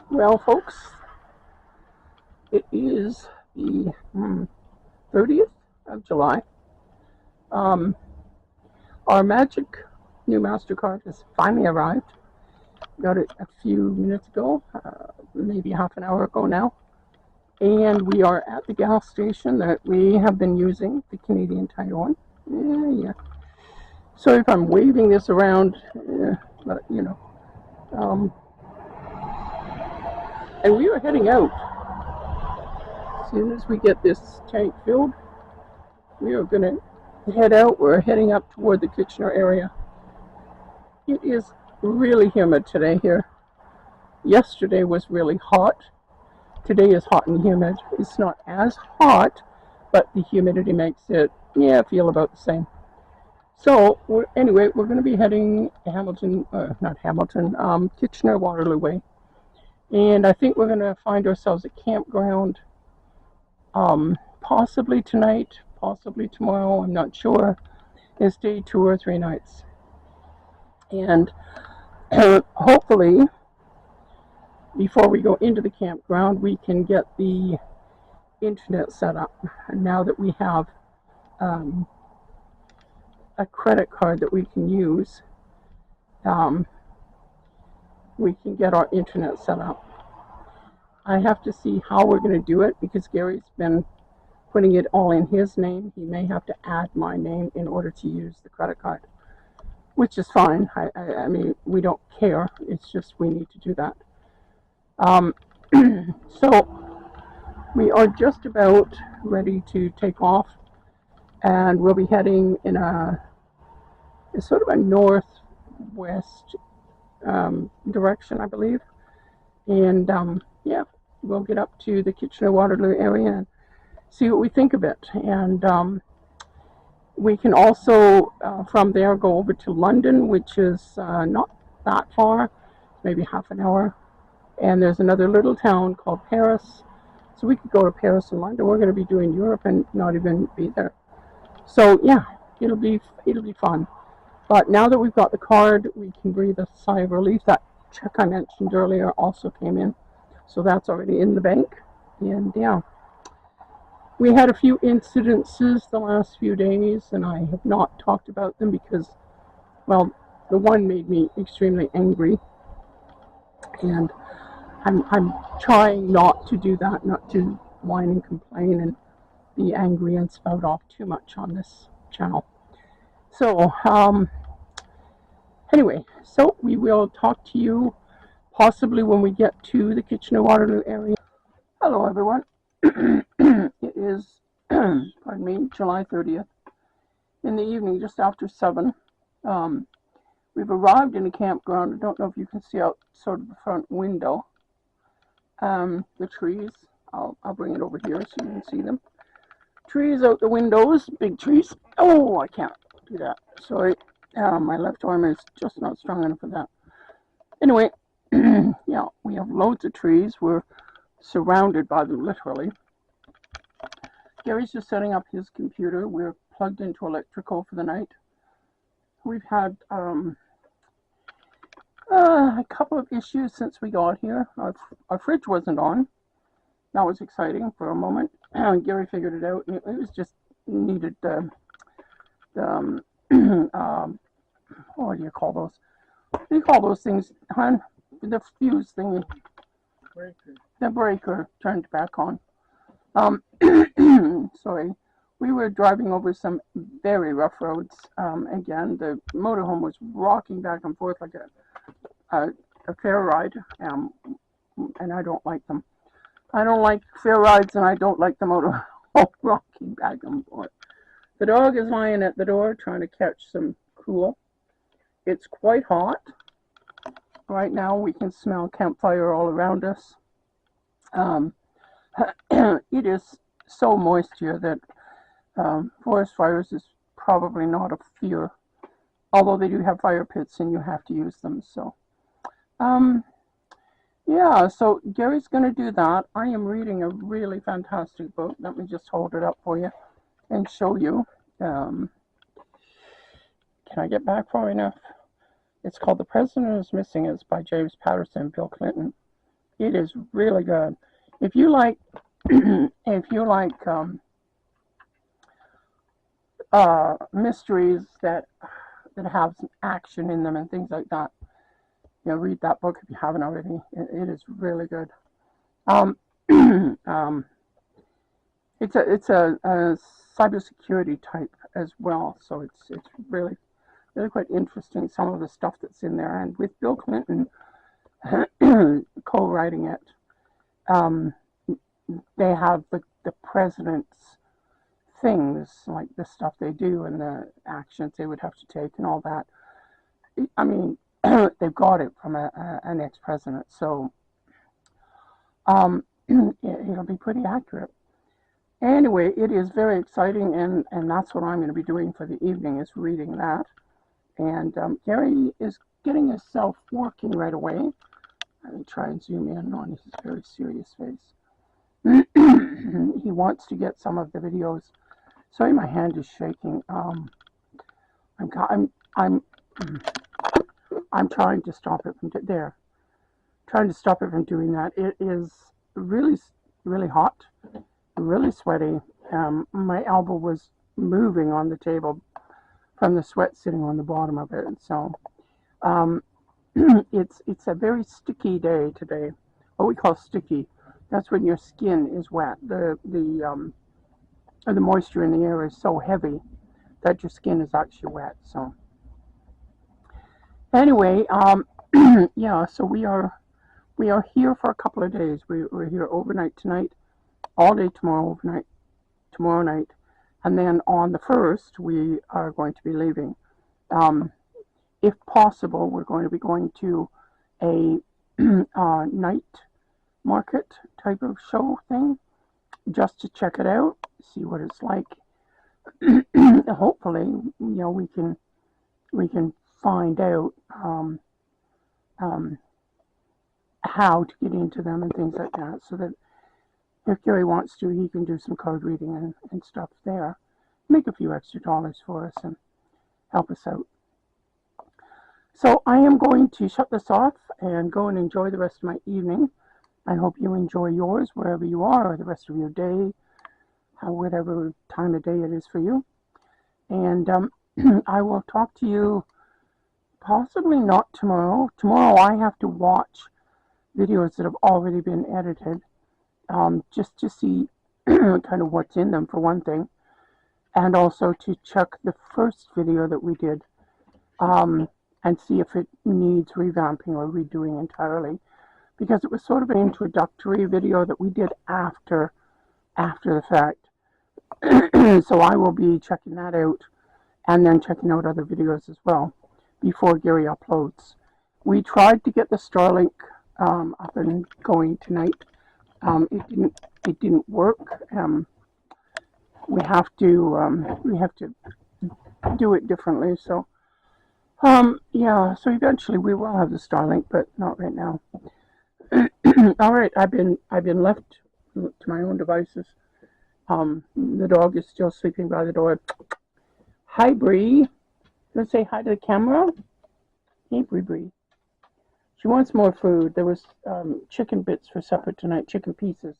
Well, folks, it is the 30th of July. Um, our magic new MasterCard has finally arrived. Got it a few minutes ago, maybe half an hour ago now. And we are at the gas station that we have been using, the Canadian Tire one. Yeah. Sorry if I'm waving this around, but you know. And we are heading out. As soon as we get this tank filled, we are going to head out. We're heading up toward the Kitchener area. It is really humid today here. Yesterday was really hot. Today is hot and humid. It's not as hot, but the humidity makes it, feel about the same. So, anyway, we're going to be heading Kitchener-Waterloo way. And I think we're going to find ourselves a campground, possibly tonight, possibly tomorrow, I'm not sure, and stay 2 or 3 nights. And hopefully, before we go into the campground, we can get the internet set up. And now that we have a credit card that we can use, we can get our internet set up. I have to see how we're going to do it because Gary's been putting it all in his name. He may have to add my name in order to use the credit card, which is fine. I mean, we don't care. It's just we need to do that. So we are just about ready to take off, and we'll be heading in a sort of a northwest direction, I believe. And we'll get up to the Kitchener-Waterloo area and see what we think of it. And we can also, from there, go over to London, which is not that far, maybe half an hour. And there's another little town called Paris. So we could go to Paris and London. We're going to be doing Europe and not even be there. So yeah, it'll be fun. But now that we've got the card, we can breathe a sigh of relief. That check I mentioned earlier also came in. So that's already in the bank. And yeah, we had a few incidences the last few days, and I have not talked about them because, well, the one made me extremely angry. And I'm trying not to do that, not to whine and complain and be angry and spout off too much on this channel. So, anyway, so we will talk to you possibly when we get to the Kitchener-Waterloo area. Hello, everyone. It is, pardon me, July 30th in the evening, just after 7. We've arrived in a campground. I don't know if you can see out sort of the front window. The trees. I'll bring it over here so you can see them. Trees out the windows, big trees. Oh, I can't do that. Sorry. My left arm is just not strong enough for that. Anyway, yeah, we have loads of trees. We're surrounded by them, literally. Gary's just setting up his computer. We're plugged into electrical for the night. We've had a couple of issues since we got here. Our fridge wasn't on. That was exciting for a moment. Gary figured it out, and it was just needed what do you call those? What do you call those things, hon? The fuse thingy. The breaker turned back on. Sorry. We were driving over some very rough roads. Again, the motorhome was rocking back and forth like a fair ride, and I don't like them. I don't like fair rides, and I don't like the motorhome rocking back and forth. The dog is lying at the door trying to catch some cool. It's quite hot. Right now we can smell campfire all around us. It is so moist here that forest fires is probably not a fear, although they do have fire pits and you have to use them. So yeah, so Gary's going to do that. I am reading a really fantastic book. Let me just hold it up for you and show you. Can I get back far enough? It's called The President is Missing. It's by James Patterson and Bill Clinton. It is really good. If you like, if you like mysteries that have some action in them and things like that, read that book if you haven't already. It is really good. Um, um, it's a cybersecurity type as well, so it's really quite interesting, some of the stuff that's in there, and with Bill Clinton co-writing it. Um, they have the president's things, like the stuff they do and the actions they would have to take and all that. I mean, they've got it from an ex-president, so it'll be pretty accurate. Anyway, it is very exciting, and that's what I'm going to be doing for the evening, is reading that. And Gary is getting himself working right away. Let me try and zoom in on his very serious face. He wants to get some of the videos. Sorry, my hand is shaking. I'm trying to stop it from there. Trying to stop it from doing that. It is really, really hot, really sweaty. My elbow was moving on the table from the sweat sitting on the bottom of it. And so it's a very sticky day today. What we call sticky. That's when your skin is wet. The moisture in the air is so heavy that your skin is actually wet. So anyway, yeah. So we are here for a couple of days. We're here overnight tonight, all day tomorrow night, and then on the 1st we are going to be leaving. If possible, we're going to be going to a night market type of show thing, just to check it out, see what it's like. Hopefully, we can find out how to get into them and things like that, so that if Gary wants to, he can do some card reading and stuff there, make a few extra dollars for us and help us out. So I am going to shut this off and go and enjoy the rest of my evening. I hope you enjoy yours wherever you are, or the rest of your day, whatever time of day it is for you. And I will talk to you possibly not tomorrow. Tomorrow I have to watch videos that have already been edited, just to see kind of what's in them, for one thing, and also to check the first video that we did, and see if it needs revamping or redoing entirely, because it was sort of an introductory video that we did after the fact. So I will be checking that out, and then checking out other videos as well before Gary uploads. We tried to get the Starlink up and going tonight. It didn't work. We have to do it differently. So yeah. So eventually we will have the Starlink, but not right now. All right. I've been left to my own devices. The dog is still sleeping by the door. Hi, Bree. Let's say hi to the camera. Hey, Bree. She wants more food. There was chicken bits for supper tonight, chicken pieces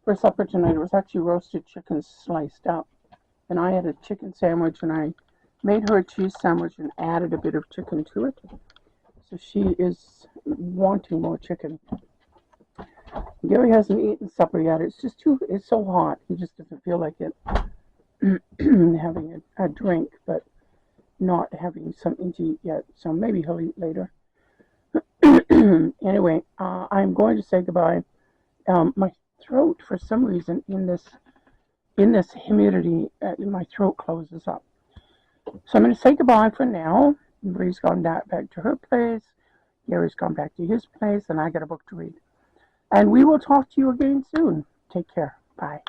for supper tonight. It was actually roasted chicken sliced up. And I had a chicken sandwich, and I made her a cheese sandwich and added a bit of chicken to it. So she is wanting more chicken. Gary hasn't eaten supper yet. It's so hot. He just doesn't feel like it. Having a drink, but not having something to eat yet. So maybe he'll eat later. Anyway, I'm going to say goodbye. My throat, for some reason, in this humidity, my throat closes up. So I'm going to say goodbye for now. Marie's gone back to her place. Gary's gone back to his place, and I got a book to read. And we will talk to you again soon. Take care. Bye.